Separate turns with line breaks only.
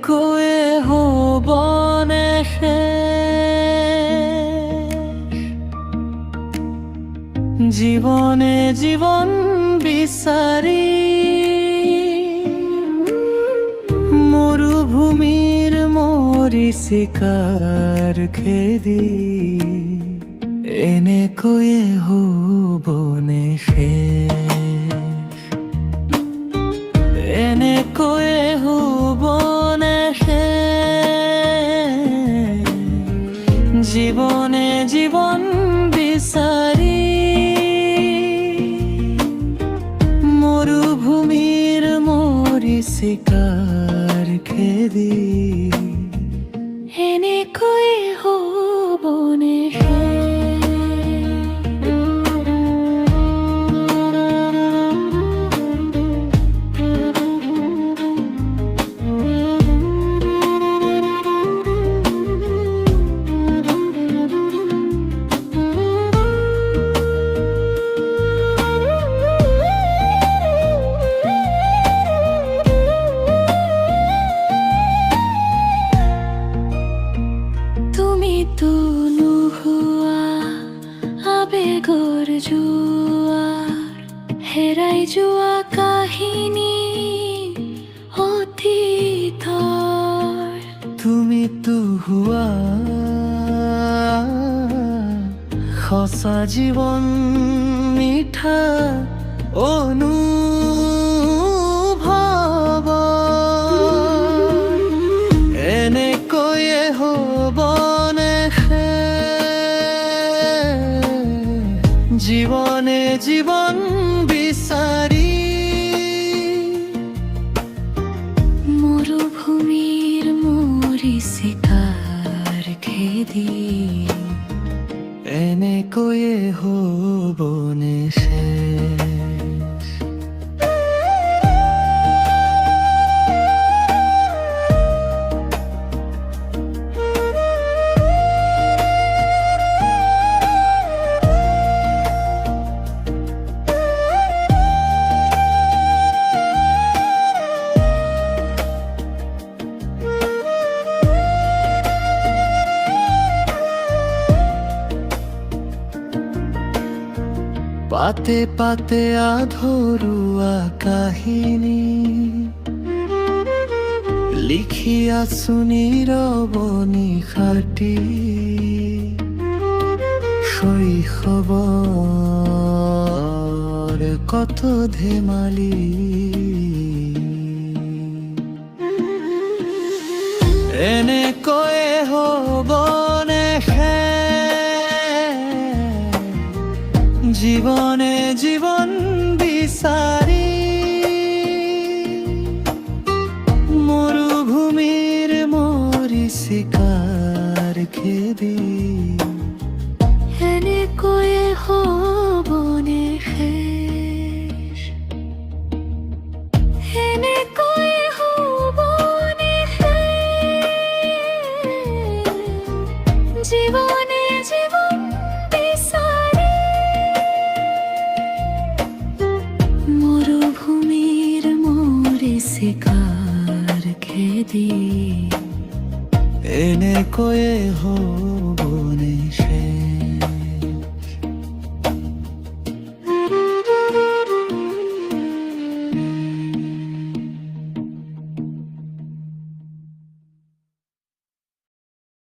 কয়ে হবনে জীবনে জীবন বিচারি মরুভূমির মরিচিকার খেদি এনে কয়ে হবনে এনে কয়ে হবনে জীবনে জীবন বিচারি মরুভূমির মরিচিকার খেদি এনে কয়ে হবনে আবেগর জুয়ার হেরাই জুয়া কাহিনী অতীতর তুমি তো হুয়া সঁচা জীবন মিঠা অনুভৱ এনে কয়ে হবনে জীবনে জীবন বিচারি মরুভূমির মরিচিকার খেদি এনে কয়ে হবনে পাতে পাতে আধৰুৱা কাহিনী লিখিয়াছো নীৰৱনি খাটি শৈশৱৰ কত ধেমালি এনে কয়ে হবনে জীবনে জীবন বিচারি মরুভূমির মরিচিকার খেদি এনে কয়ে হবনে এনে কয়ে হবনে জীবনে জীবন বিচারি মরুভূমির মরিচিকার খেদি এনে কয়ে হবনে